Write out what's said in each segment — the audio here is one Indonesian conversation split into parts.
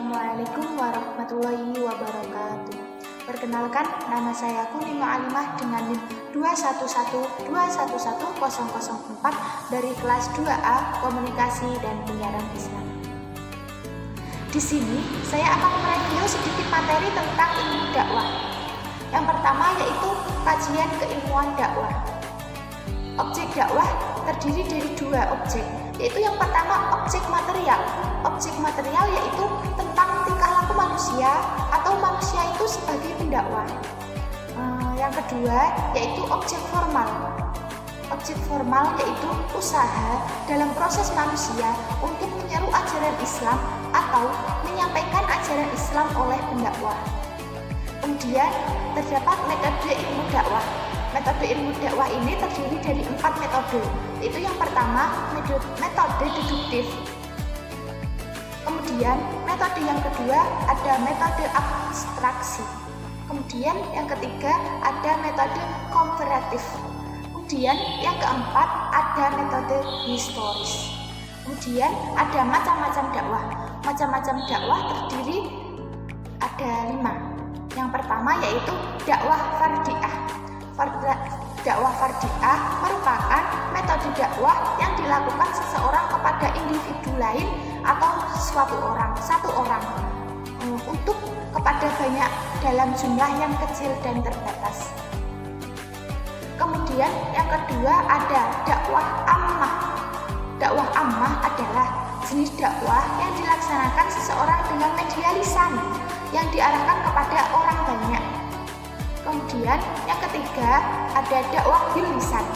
Assalamualaikum warahmatullahi wabarakatuh. Perkenalkan, nama saya Kunino Alimah dengan NIM 211211004 dari kelas 2A Komunikasi dan Penyiaran Islam. Di sini saya akan mereview sedikit materi tentang ilmu dakwah. Yang pertama yaitu kajian keilmuan dakwah. Objek dakwah terdiri dari dua objek, yaitu yang pertama objek material. Objek material yaitu tentang tingkah laku manusia atau manusia itu sebagai pendakwah. Yang kedua yaitu objek formal. Objek formal yaitu usaha dalam proses manusia untuk menyeru ajaran Islam atau menyampaikan ajaran Islam oleh pendakwah. Kemudian terdapat metode ilmu dakwah. Metode ilmu dakwah ini terdiri dari 4 metode, yaitu yang pertama metode deduktif. Kemudian metode yang kedua ada metode abstraksi. Kemudian yang ketiga ada metode komparatif. Kemudian yang keempat ada metode historis. Kemudian ada macam-macam dakwah. Macam-macam dakwah terdiri ada 5. Yang pertama yaitu dakwah fardiyah. Dakwah fardiyah merupakan metode dakwah yang dilakukan seseorang kepada individu lain atau satu orang untuk kepada banyak dalam jumlah yang kecil dan terbatas. Kemudian yang kedua ada dakwah ammah. Dakwah ammah adalah jenis dakwah yang dilaksanakan seseorang dengan media lisan yang diarahkan kepada orang banyak. Kemudian yang ketiga ada dakwah bil lisan.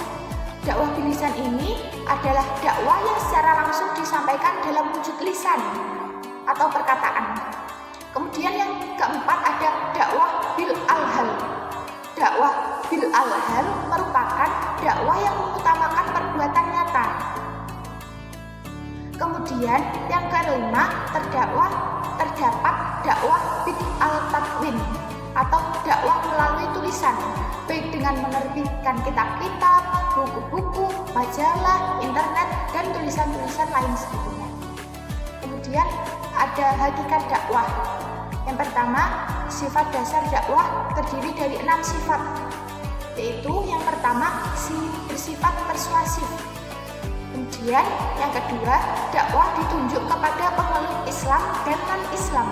Dakwah bil lisan ini adalah dakwah yang secara langsung disampaikan dalam wujud lisan atau perkataan. Kemudian yang keempat ada dakwah bil alhal. Dakwah bil alhal merupakan dakwah yang mengutamakan perbuatan nyata. Kemudian yang kelima terdapat dakwah bil al-tatwin atau dakwah melalui tulisan, baik dengan menerbitkan kitab-kitab, buku-buku, majalah, internet, dan tulisan-tulisan lain sebagainya. Kemudian ada hakikat dakwah. Yang pertama, sifat dasar dakwah terdiri dari 6 sifat, yaitu yang pertama bersifat persuasif. Kemudian yang kedua, dakwah ditunjuk kepada pemeluk Islam dan non-Islam.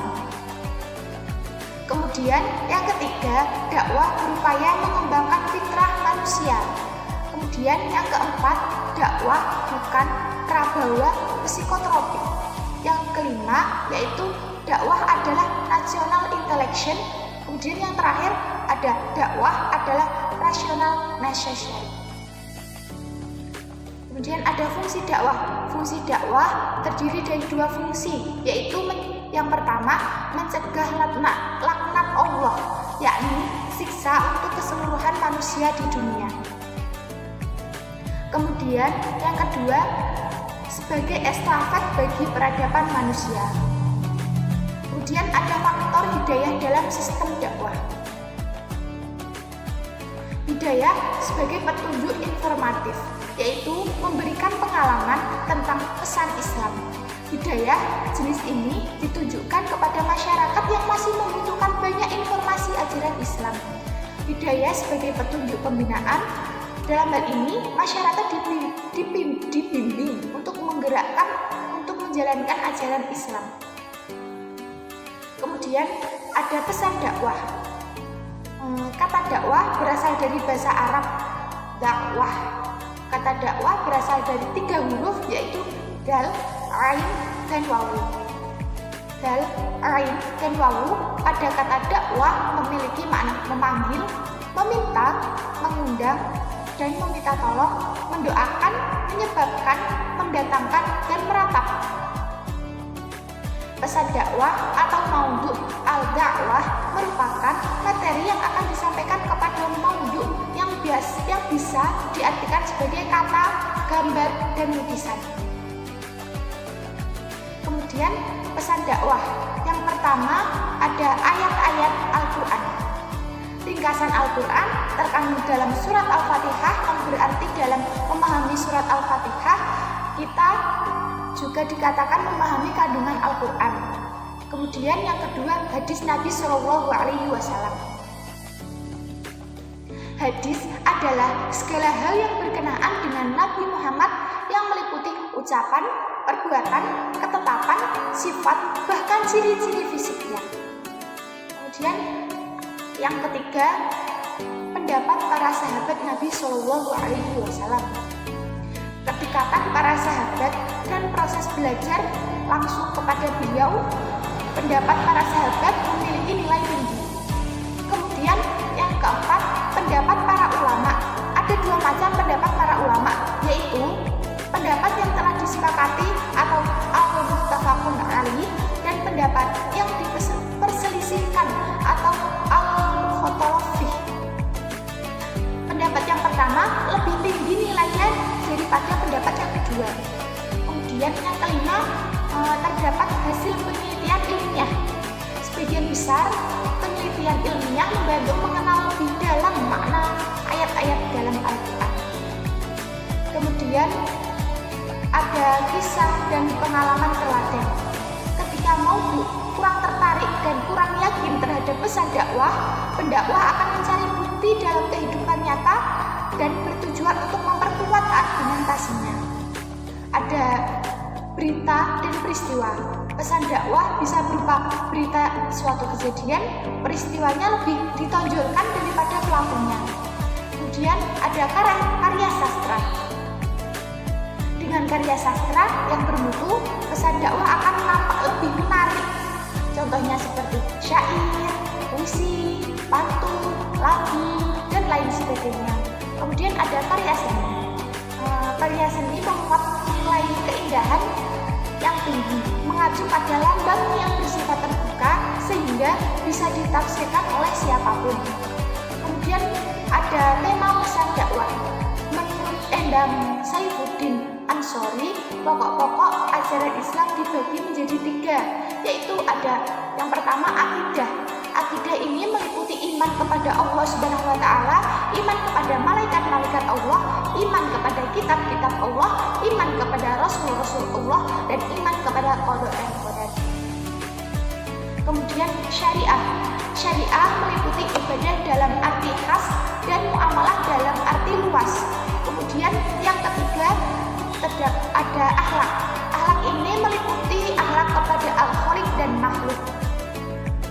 Kemudian yang ketiga, dakwah berupaya mengembangkan fitrah manusia. Kemudian yang keempat, dakwah bukan prabawa psikotropik. Yang kelima yaitu dakwah adalah national intellection. Kemudian yang terakhir ada dakwah adalah rational necessary. Kemudian ada fungsi dakwah. Fungsi dakwah terdiri dari 2 fungsi, yaitu yang pertama mencegah laknat Allah, yakni siksa untuk keseluruhan manusia di dunia. Kemudian yang kedua sebagai estafet bagi peradaban manusia. Kemudian ada faktor hidayah dalam sistem dakwah. Hidayah sebagai petunjuk informatif, yaitu memberikan pengalaman tentang pesan Islam. Hidayah jenis ini ditujukan kepada masyarakat yang masih membutuhkan banyak informasi ajaran Islam. Hidayah sebagai petunjuk pembinaan, dalam hal ini masyarakat dibimbing untuk menjalankan ajaran Islam. Kemudian ada pesan dakwah. Kata dakwah berasal dari bahasa Arab dakwah. Kata dakwah berasal dari 3 huruf, yaitu dal, ain, dan wawu. Dal, ain, dan wawu pada kata dakwah memiliki makna memanggil, meminta, mengundang, dan meminta tolong, mendoakan, menyebabkan, mendatangkan, dan meratap. Pesan dakwah atau maudhu al-dakwah merupakan materi yang akan disampaikan kepada maudhu yang bisa diartikan sebagai kata, gambar, dan lukisan. Kemudian pesan dakwah. Yang pertama ada ayat-ayat Al-Quran. Ringkasan Al-Quran terkandung dalam surat Al-Fatihah, yang berarti dalam memahami surat Al-Fatihah kita juga dikatakan memahami kandungan Al-Quran. Kemudian yang kedua, hadis Nabi Shallallahu Alaihi Wasallam. Hadis adalah segala hal yang berkenaan dengan Nabi Muhammad yang meliputi ucapan, perbuatan, ketetapan, sifat, bahkan ciri-ciri fisiknya. Kemudian yang ketiga, pendapat para sahabat Nabi Shallallahu Alaihi Wasallam. Kedekatan para sahabat dan proses belajar langsung kepada beliau, pendapat para sahabat memiliki nilai tinggi. Kemudian yang keempat, pendapat para ulama. Ada dua macam pendapat para ulama, yaitu pendapat yang telah disepakati atau al-muttafaqun alaih dan pendapat yang diperselisihkan atau al-mukhtalaf fih. Pendapat yang pertama lebih tinggi nilainya daripada pendapat yang kedua. Kemudian yang kelima, terdapat hasil penelitian ilmiah. Sebagian besar penelitian ilmiah membantu mengenal lebih dalam makna ayat-ayat dalam Al-Quran. Kemudian ada kisah dan pengalaman teladan. Ketika maudhu kurang tertarik dan kurang yakin terhadap pesan dakwah, pendakwah akan mencari bukti dalam kehidupan nyata dan bertujuan untuk memperkuat argumentasinya. Ada berita dan peristiwa. Pesan dakwah bisa berupa berita suatu kejadian, peristiwanya lebih ditonjolkan daripada pelakunya. Kemudian ada karya sastra. Dengan karya sastra yang bermutu, pesan dakwah akan nampak lebih menarik. Contohnya seperti syair, puisi, pantun, lagu, dan lain sebagainya. Kemudian ada karya seni. Karya seni memuat nilai keindahan yang tinggi, mengacu pada lambang yang bersifat terbuka sehingga bisa ditafsirkan oleh siapapun. Kemudian ada tema pesan dakwah. Menurut Endam Saifuddin Ansori, pokok-pokok ajaran Islam dibagi menjadi 3, yaitu ada yang pertama akidah. Akidah ini meliputi iman kepada Allah Subhanahu wa taala, iman kepada malaikat-malaikat Allah, iman kepada kitab-kitab Allah, iman kepada rasul-rasul Allah, dan iman kepada qada dan qadar. Kemudian syariah. Syariah meliputi ibadah dalam arti khas dan muamalah dalam arti luas. Kemudian yang ketiga ada akhlak. Akhlak ini meliputi akhlak kepada al-khaliq dan makhluk.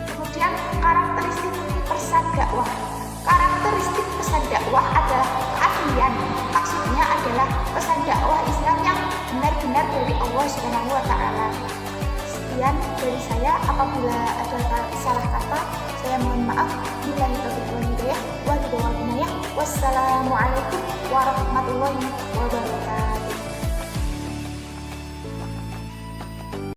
Kemudian karakteristik pesan dakwah. Karakteristik pesan dakwah adalah keaslian. Maksudnya adalah pesan dakwah Islam yang benar-benar dari Allah Subhanahu wa taala. Sekian dari saya, apabila ada salah kata saya mohon maaf. Billahi taufiq wal hidayah. Wassalamualaikum warahmatullahi wabarakatuh.